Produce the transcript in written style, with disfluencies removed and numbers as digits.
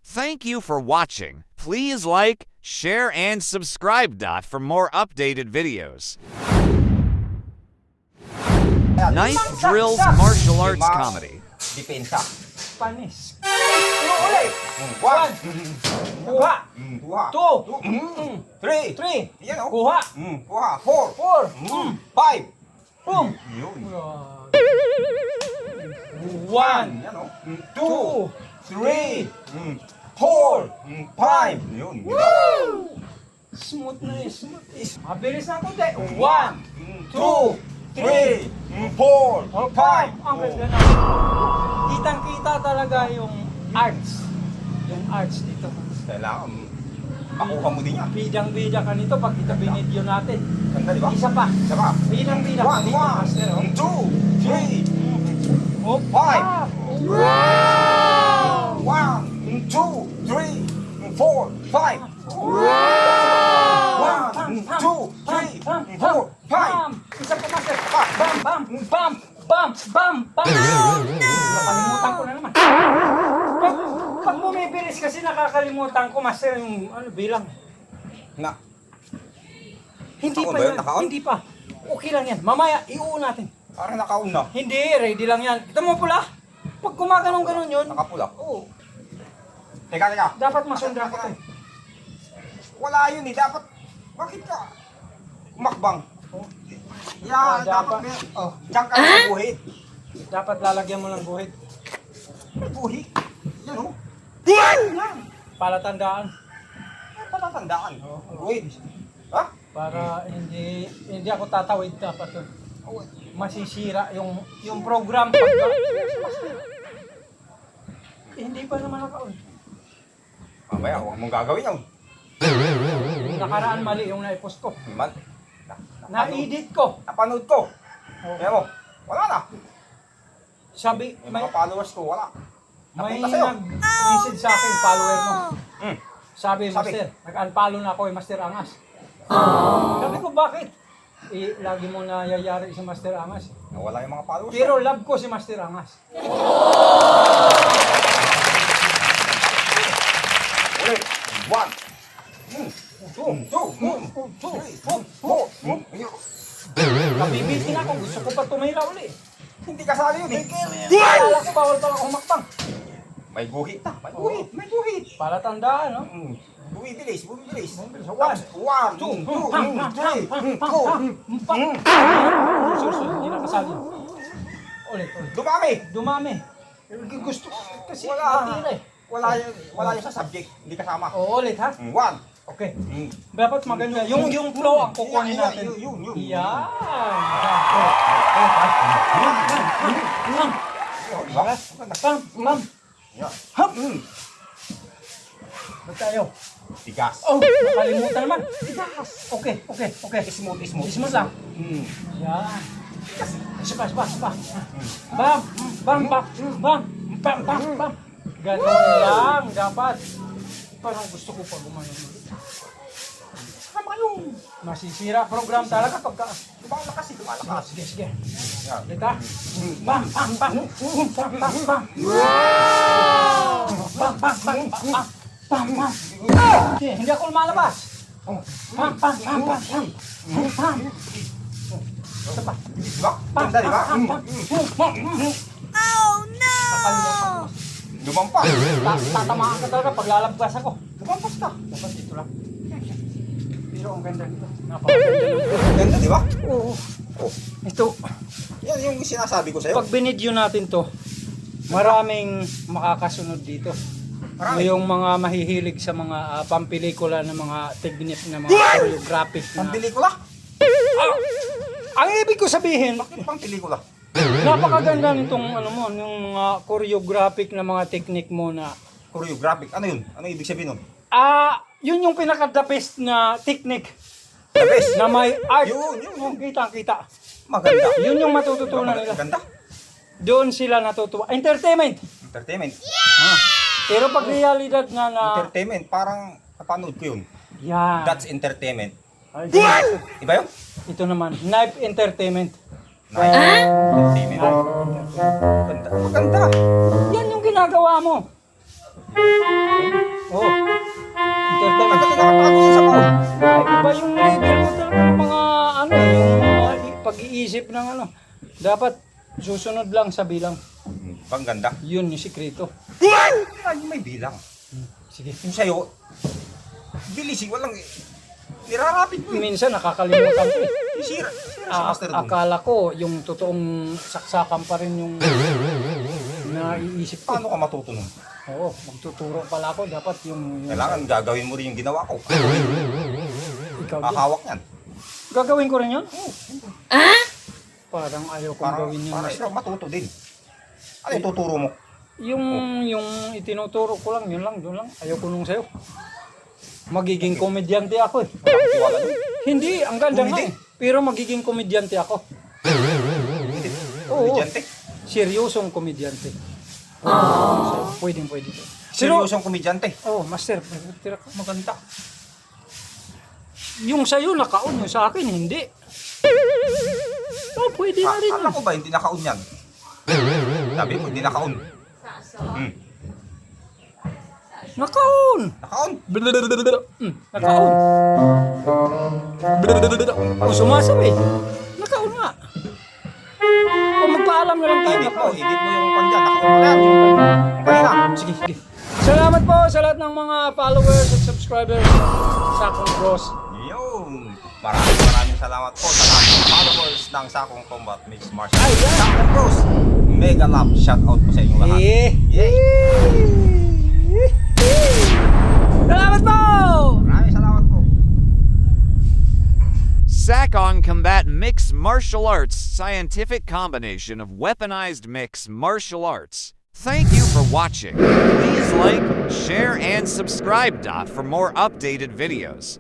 Thank you for watching. Please like, share, and subscribe for more updated videos. Knife Drills Martial Arts Comedy. Depensa. Panis. Ulit. One. Kuha. Kuha. Two. Three. Three. Yan o. Kuha. Kuha. Four. Four. Five. Boom. Yun. One. Yan o. Two. Three. Four. Five. Yun. Smooth na yun. Smooth. Mabilis na konti. One. Two. Three. Four. Five. Ang ganda na. Kitang-kita talaga yung arts. Yung arts dito. Kailangan makuha mo din yan. Bidang-bida ka nito pag ito binidyo natin. Ganda, di ba? Isa pa. Isa pa. Bidang-bida ka dito, master. Oh. Two. Three. Oh, Five. Wow! One. Two. Three. Four. Five. One. Two. Three. Four. Five. Bam! Isa pa, master. Bam! Bam! Bam! Bam! Bam! Bam! Nakalimutan ko na naman. Pag bumibilis kasi nakakalimutan ko, master, yung bilang. Na. Hindi Naka-on pa ba yun? yan. Naka-on? Hindi pa. Okay lang yan. Mamaya, iuun natin. Parang nakaon na. Hindi, ready lang yan. Kita mo pula? Pag kumaganong-ganon yun, Nakapula. oo, Teka. dapat masundra ko to. Wala yun eh. Dapat. Bakit ka? Umakbang. Ah, Yeah, dapat. Diyan ka na buhit. Dapat lalagyan mo ng guhit. May buhit. Yan o. Palatandaan. Ay, patatandaan. Buhit. Ha? Para hindi ako tatawid dapat to. Masisira yung program pagka. Hindi pa naman nakaon. Mamaya, huwag mong gagawin yun. Yung nakaraan mali yung naipost ko. Man. Na-edit ko. Napanood ko. Kaya mo, wala na. Sabi, Yung mga followers ko, wala. may Napunta sa'yo. nag-message sa akin, follower mo. Sabi, Sabi. Master, nag-unfollow na ako Master Angas. Sabi ko, bakit? Lagi mo na yayari si Master Angas. Nawala yung mga followers ko. Pero love ko si Master Angas. Ulit. One. Two. Three. Four. Nabibitin ako, gusto ko pa tumira uli. Hindi kasali yun eh. Akala ko bawal pa ako humakbang. May guhit na. May guhit. May guhit. Palatandaan, no? Bumibilis. Bumibilis. One. One. Two. Three. Four. Susunod, hindi na kasali. Ulit. Dumami. Dumami. Gusto ko kasi Wala. matira eh. Wala yung sa subject. Hindi kasama. Oo, ulit ha? One. Okay. Dapat maganda. Yung flow ang kukunin natin. Yun. Yan. Diba? Bam. Yeah. Hop. Ba't tayo? Tigas. Oh, nakalimutan naman. Okay. Smooth. Ismos lang. Yan. Sipa. Bam. Ganon lang, dapat. Parang gusto ko pa gumanon. Tama yun. Masisira program talaga pagka... Lumalakas. Sige. Yeah. Kita. Bam. Bam. Hindi ako lumalabas. Bam. Isa pa. Diba? Ganda, diba? Nakalimutan ko. Lumampas. Tatamaan ka talaga pag lalabas ako. Lumampas ka. Dapat dito lang. Pero ang ganda nito. Napakaganda nito. Ganda, diba? Oo. Oh. Ito, Yan yung sinasabi ko sa'yo. pag binidyo natin to, maraming makakasunod dito. Marami. Yung mga mahihilig sa mga pampelikula ng mga technique na mga choreographic na... Pang pelikula? Ang ibig ko sabihin, Bakit pang pelikula? napakaganda nitong yung mga choreographic na mga technique mo na Choreographic. Ano yun? Ano ibig sabihin nun? yun yung pinaka-the best na technique The best. na may art. Yun. Yung kita. Maganda. Yun yung matututunan nila. Ganda. Doon sila natutuwa. Entertainment. Entertainment. Pero pag realidad na Entertainment. Parang napanood ko yun. yan. That's entertainment. Ay, Iba yun? ito naman, knife entertainment. Entertainment. Maganda. Yan yung ginagawa mo. Dapat susunod lang sa bilang. Pang ganda. Yun yung sikreto. Ay, may bilang. Sige. Yung sa'yo, bilis, walang, nirarapid mo. Minsan nakakalimutan ko eh. Sira sa master doon. Akala ko yung totoong saksakan pa rin yung naiisip ko. Paano ka matutunan? Oo, magtuturo pala ako. Dapat yung Kailangan gagawin mo rin yung ginawa ko. ikaw din. Kakawak yan. Gagawin ko rin yun? Parang ayaw kong gawin yun. Para ikaw matuto din. Ano yung tuturo mo? Yung itinuturo ko lang, yun lang, doon lang. Ayaw ko nung sa'yo. Magiging komedyante ako eh. Tiwala doon. Hindi, ang ganda nga Comedy? eh. Pero magiging komedyante ako. Hindi. Oo. Komedyante. Seryosong komedyante. Pwedeng. Seryosong komedyante. Oh, master, tira ka, maganda. Yung sa'yo nakaon, yung sa akin hindi. Oh, pwede na rin. Alam ko ba, hindi nakaon yan? Sabi mo, hindi nakaon. Nakaon! Nakaon? Nakaon. O sumasabi. Nakaon nga. O magpaalam na lang tayo. Edit mo yung pandyan. Nakaon mo na yan. Yung kanina. Sige. Salamat po sa lahat ng mga followers at subscribers sa Sakong Bros. Yun. Maraming salamat po sa lahat ng followers ng Sakong Combat Mixed Martial Ay, Arts. yan. Sakong Bros. Mega love. Shout out po sa inyo lahat. Yay! Salamat po! Maraming salamat po. Sakong Combat Mixed Martial Arts, scientific combination of weaponized mixed martial arts. Thank you for watching. Please like, share, and subscribe for more updated videos.